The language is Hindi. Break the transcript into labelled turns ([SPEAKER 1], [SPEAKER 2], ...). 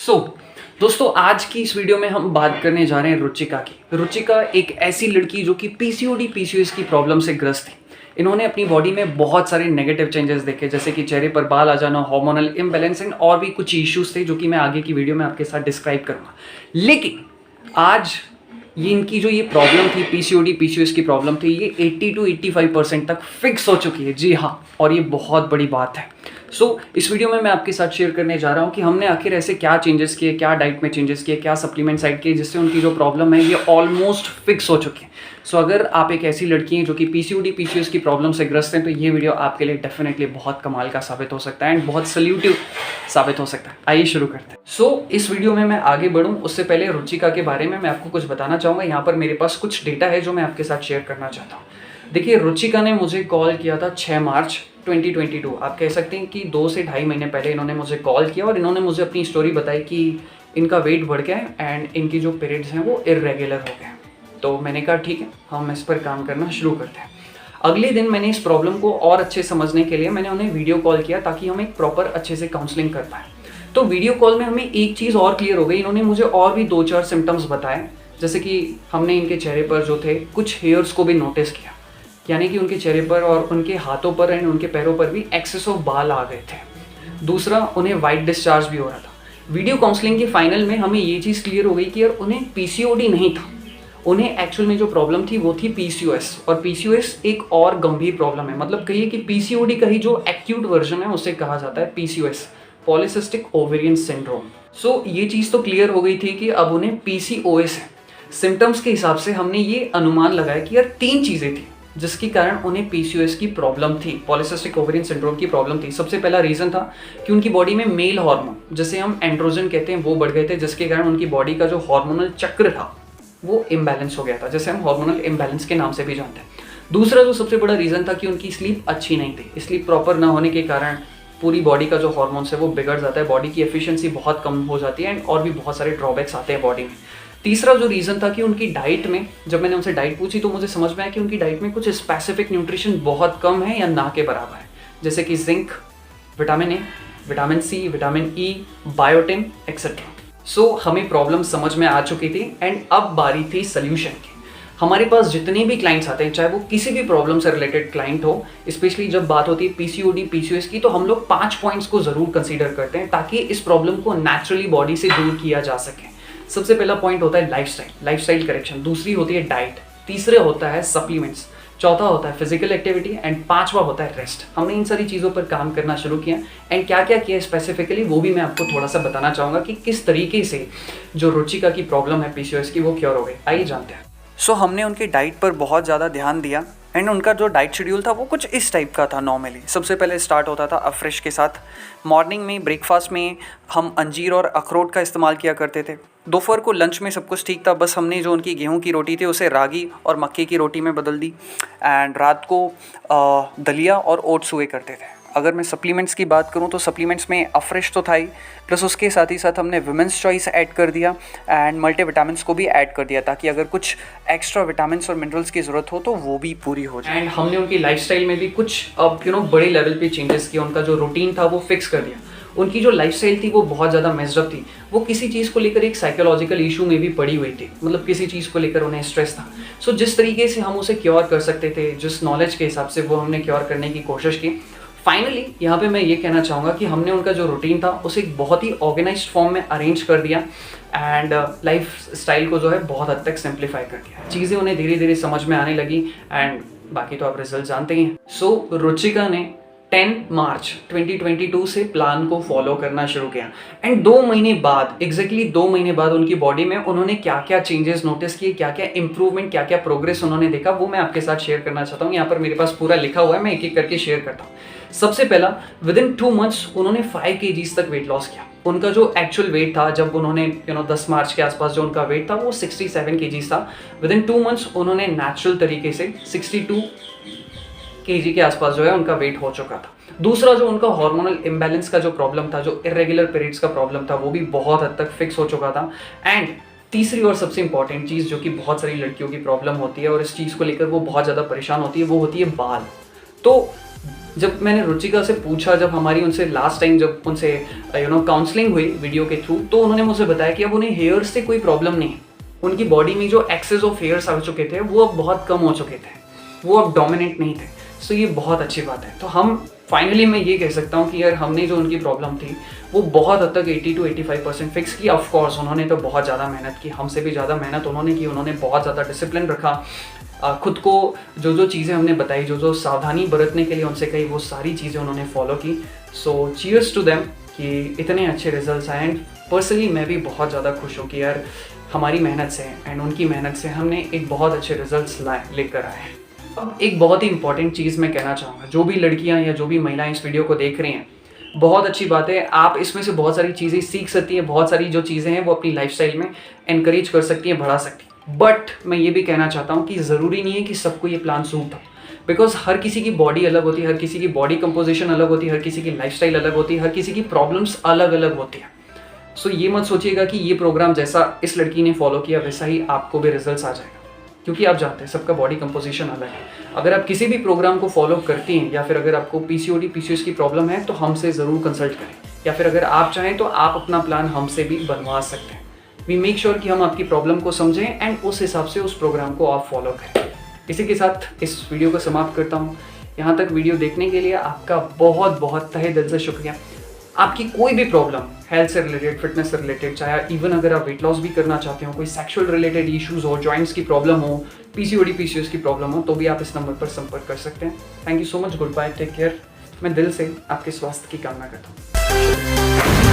[SPEAKER 1] सो दोस्तों, आज की इस वीडियो में हम बात करने जा रहे हैं रुचिका की। रुचिका एक ऐसी लड़की जो कि पीसीओडी पीसीओएस की प्रॉब्लम से ग्रस्त थी। इन्होंने अपनी बॉडी में बहुत सारे नेगेटिव चेंजेस देखे, जैसे कि चेहरे पर बाल आ जाना, हार्मोनल इम्बैलेंस एंड और भी कुछ इश्यूज थे जो कि मैं आगे की वीडियो में आपके साथ डिस्क्राइब करूंगा। लेकिन आज ये इनकी जो ये प्रॉब्लम थी, पीसीओडी पीसीओएस की प्रॉब्लम थी, ये 80 to 85% तक फिक्स हो चुकी है। जी हाँ, और ये बहुत बड़ी बात है। इस वीडियो में मैं आपके साथ शेयर करने जा रहा हूँ कि हमने आखिर ऐसे क्या चेंजेस किए, क्या डाइट में चेंजेस किए, क्या सप्लीमेंट साइड किए, जिससे उनकी जो प्रॉब्लम है ये ऑलमोस्ट फिक्स हो चुकी है। अगर आप एक ऐसी लड़की हैं जो कि पीसीओडी पीसीओएस की प्रॉब्लम से ग्रस्त हैं, तो ये वीडियो आपके लिए डेफिनेटली बहुत कमाल का साबित हो सकता है एंड बहुत सल्यूटिव साबित हो सकता है। आइए शुरू करते हैं। इस वीडियो में मैं आगे बढ़ूँ उससे पहले रुचिका के बारे में मैं आपको कुछ बताना चाहूँगा। यहाँ पर मेरे पास कुछ डेटा है जो मैं आपके साथ शेयर करना चाहता हूँ। देखिए, रुचिका ने मुझे कॉल किया था 6 मार्च 2022। आप कह सकते हैं कि 2 से ढाई महीने पहले इन्होंने मुझे कॉल किया और इन्होंने मुझे अपनी स्टोरी बताई कि इनका वेट बढ़ गया है एंड इनकी जो पीरियड्स हैं वो इर्रेगुलर हो गए हैं। तो मैंने कहा ठीक है, हम इस पर काम करना शुरू करते हैं। अगले दिन मैंने इस प्रॉब्लम को और अच्छे समझने के लिए मैंने उन्हें वीडियो कॉल किया ताकि हम एक प्रॉपर अच्छे से काउंसलिंग कर पाएँ। तो वीडियो कॉल में हमें एक चीज़ और क्लियर हो गई। इन्होंने मुझे और भी 2-4 सिम्टम्स बताए, जैसे कि हमने इनके चेहरे पर जो थे कुछ हेयर्स को भी नोटिस किया, यानी कि उनके चेहरे पर और उनके हाथों पर एंड उनके पैरों पर भी एक्सेस ऑफ बाल आ गए थे। दूसरा, उन्हें वाइट डिस्चार्ज भी हो रहा था। वीडियो काउंसलिंग के फाइनल में हमें ये चीज़ क्लियर हो गई कि यार उन्हें पीसीओडी नहीं था, उन्हें एक्चुअल में जो प्रॉब्लम थी वो थी पीसीओएस। और पीसीओएस एक और गंभीर प्रॉब्लम है, मतलब कहिए कि पीसीओडी का ही जो एक्यूट वर्जन है उसे कहा जाता है पीसीओएस, पॉलीसिस्टिक ओवेरियन सिंड्रोम। ये चीज़ तो क्लियर हो गई थी कि अब उन्हें पीसीओएस है। सिम्टम्स के हिसाब से हमने ये अनुमान लगाया कि यार 3 चीज़ें थी जिसके कारण उन्हें पीसीओएस की प्रॉब्लम थी, पॉलीसिस्टिक ओवेरियन सिंड्रोम की प्रॉब्लम थी। सबसे पहला रीज़न था कि उनकी बॉडी में मेल हार्मोन, जिसे हम एंड्रोजन कहते हैं, वो बढ़ गए थे, जिसके कारण उनकी बॉडी का जो हार्मोनल चक्र था वो इम्बैलेंस हो गया था, जैसे हम हार्मोनल इम्बैलेंस के नाम से भी जानते हैं। दूसरा जो सबसे बड़ा रीज़न था कि उनकी स्लीप अच्छी नहीं थी। स्लीप प्रॉपर ना होने के कारण पूरी बॉडी का जो हार्मोन्स है वो बिगड़ जाता है, बॉडी की एफिशिएंसी बहुत कम हो जाती है एंड और भी बहुत सारे ड्रॉबैक्स आते हैं बॉडी में। तीसरा जो रीज़न था कि उनकी डाइट में, जब मैंने उनसे डाइट पूछी तो मुझे समझ में आया कि उनकी डाइट में कुछ स्पेसिफिक न्यूट्रिशन बहुत कम है या ना के बराबर है, जैसे कि zinc, vitamin A, vitamin C, vitamin E, biotin etcetera. हमें प्रॉब्लम समझ में आ चुकी थी एंड अब बारी थी सोल्यूशन की। हमारे पास जितने भी क्लाइंट्स आते हैं, चाहे वो किसी भी प्रॉब्लम से रिलेटेड क्लाइंट हो, स्पेशली जब बात होती है पीसीओडी पीसीओएस की, तो हम लोग 5 पॉइंट्स को ज़रूर कंसीडर करते हैं ताकि इस प्रॉब्लम को नेचुरली बॉडी से दूर किया जा सके। सबसे पहला पॉइंट होता है लाइफस्टाइल करेक्शन, दूसरी होती है डाइट, तीसरे होता है सप्लीमेंट्स, चौथा होता है फिजिकल एक्टिविटी एंड पांचवा होता है रेस्ट। हमने इन सारी चीज़ों पर काम करना शुरू किया एंड क्या क्या किया स्पेसिफिकली वो भी मैं आपको थोड़ा सा बताना चाहूँगा कि किस तरीके से जो रुचिका की प्रॉब्लम है पीसीओएस की वो क्योर हो गई। आइए जानते हैं। हमने उनकी डाइट पर बहुत ज़्यादा ध्यान दिया एंड उनका जो डाइट शेड्यूल था वो कुछ इस टाइप का था। नॉर्मली सबसे पहले स्टार्ट होता था अफ्रेश के साथ। मॉर्निंग में ब्रेकफास्ट में हम अंजीर और अखरोट का इस्तेमाल किया करते थे। दोपहर को लंच में सब कुछ ठीक था, बस हमने जो उनकी गेहूं की रोटी थी उसे रागी और मक्के की रोटी में बदल दी एंड रात को दलिया और ओट्स हुए करते थे। अगर मैं सप्लीमेंट्स की बात करूं तो सप्लीमेंट्स में अफ्रेश तो था ही, प्लस उसके साथ ही साथ हमने वुमेंस चॉइस ऐड कर दिया एंड मल्टीविटामिन्स को भी ऐड कर दिया ताकि अगर कुछ एक्स्ट्रा विटामिन्स और मिनरल्स की ज़रूरत हो तो वो भी पूरी हो जाए। एंड हमने उनकी लाइफस्टाइल में भी कुछ बड़े लेवल पे चेंजेस किए। उनका जो रूटीन था वो फिक्स कर दिया। उनकी जो लाइफस्टाइल थी वो बहुत ज़्यादा मेस्ड अप थी। वो किसी चीज़ को लेकर एक साइकोलॉजिकल इशू में भी पड़ी हुई थी, मतलब किसी चीज़ को लेकर उन्हें स्ट्रेस था। जिस तरीके से हम उसे क्योर कर सकते थे, जिस नॉलेज के हिसाब से वो हमने क्योर करने की कोशिश की। फाइनली यहाँ पे मैं ये कहना चाहूँगा कि हमने उनका जो रूटीन था उसे एक बहुत ही ऑर्गेनाइज्ड फॉर्म में अरेंज कर दिया एंड लाइफ स्टाइल को जो है बहुत हद तक सिंप्लीफाई कर दिया। चीज़ें उन्हें धीरे धीरे समझ में आने लगी एंड बाकी तो आप रिजल्ट जानते ही हैं। रुचिका ने 10 मार्च 2022 से प्लान को फॉलो करना शुरू किया एंड 2 महीने बाद, एग्जैक्टली 2 महीने बाद उनकी बॉडी में उन्होंने क्या क्या चेंजेस नोटिस किए, क्या क्या इंप्रूवमेंट, क्या क्या प्रोग्रेस उन्होंने देखा, वो मैं आपके साथ शेयर करना चाहता हूँ। यहाँ पर मेरे पास पूरा लिखा हुआ है, मैं एक एक करके शेयर करता हूँ। सबसे पहला, विद इन 2 मंथ्स उन्होंने 5 kgs तक वेट लॉस किया। उनका जो एक्चुअल वेट था जब उन्होंने 10 मार्च के आसपास जो उनका वेट था वो 67 kgs था। विद इन 2 मंथ्स उन्होंने नेचुरल तरीके से 62 kg के आसपास जो है उनका वेट हो चुका था। दूसरा, जो उनका हार्मोनल इम्बैलेंस का जो प्रॉब्लम था, जो इरेगुलर पीरियड्स का प्रॉब्लम था, वो भी बहुत हद तक फिक्स हो चुका था। एंड तीसरी और सबसे इंपॉर्टेंट चीज़ जो कि बहुत सारी लड़कियों की प्रॉब्लम होती है और इस चीज़ को लेकर वो बहुत ज़्यादा परेशान होती है, वो होती है बाल। तो जब मैंने रुचिका से पूछा, जब हमारी उनसे लास्ट टाइम जब उनसे काउंसलिंग हुई वीडियो के थ्रू, तो उन्होंने मुझे बताया कि अब उन्हें हेयर से कोई प्रॉब्लम नहीं है। उनकी बॉडी में जो एक्सेस ऑफ हेयर्स आ चुके थे वो अब बहुत कम हो चुके थे, वो अब डोमिनेंट नहीं थे। सो ये बहुत अच्छी बात है। तो हम फाइनली मैं ये कह सकता हूँ कि यार हमने जो उनकी प्रॉब्लम थी वो बहुत हद तक 80 to 85% फिक्स की। ऑफकोर्स उन्होंने तो बहुत ज़्यादा मेहनत की, हमसे भी ज़्यादा मेहनत उन्होंने की। उन्होंने बहुत ज़्यादा डिसिप्लिन रखा, खुद को जो चीज़ें हमने बताई, जो सावधानी बरतने के लिए उनसे कही, वो सारी चीज़ें उन्होंने फॉलो की। सो चीयर्स टू देम कि इतने अच्छे रिजल्ट्स आए। एंड पर्सनली मैं भी बहुत ज़्यादा खुश हूँ कि यार हमारी मेहनत से एंड उनकी मेहनत से हमने एक बहुत अच्छे रिजल्ट्स लेकर आए हैं। अब एक बहुत ही इंपॉर्टेंट चीज़ मैं कहना चाहूँगा, जो भी लड़कियाँ या जो भी महिलाएं इस वीडियो को देख रही हैं, बहुत अच्छी बात है, आप इसमें से बहुत सारी चीज़ें सीख सकती हैं, बहुत सारी जो चीज़ें हैं वो अपनी लाइफस्टाइल में एनकरेज कर सकती हैं, बढ़ा सकती हैं। बट मैं ये भी कहना चाहता हूँ कि ज़रूरी नहीं है कि सबको ये प्लान सूट हो, बिकॉज हर किसी की बॉडी अलग होती है, हर किसी की बॉडी कंपोजिशन अलग होती है, हर किसी की लाइफस्टाइल अलग होती है, हर किसी की प्रॉब्लम्स अलग अलग होती है। सो ये मत सोचिएगा कि ये प्रोग्राम जैसा इस लड़की ने फॉलो किया वैसा ही आपको भी रिजल्ट्स आ जाएगा, क्योंकि आप जानते हैं सबका बॉडी कंपोजिशन अलग है। अगर आप किसी भी प्रोग्राम को फॉलो करती हैं या फिर अगर आपको पीसीओडी पीसीओएस की प्रॉब्लम है तो हमसे ज़रूर कंसल्ट करें, या फिर अगर आप चाहें तो आप अपना प्लान हमसे भी बनवा सकते हैं। वी मेक श्योर कि हम आपकी प्रॉब्लम को समझें एंड उस हिसाब से उस प्रोग्राम को आप फॉलो करें। इसी के साथ इस वीडियो को समाप्त करता हूँ। यहाँ तक वीडियो देखने के लिए आपका बहुत बहुत तहे दिल से शुक्रिया। आपकी कोई भी प्रॉब्लम हेल्थ से रिलेटेड, फिटनेस से रिलेटेड, चाहे इवन अगर आप वेट लॉस भी करना चाहते हो, कोई सेक्सुअल रिलेटेड इश्यूज हो, जॉइंट्स की प्रॉब्लम हो, पीसीओडी पीसीओएस की प्रॉब्लम हो, तो भी आप इस नंबर पर संपर्क कर सकते हैं। Thank you so much, goodbye, take care. मैं दिल से आपके स्वास्थ्य की कामना करता हूँ।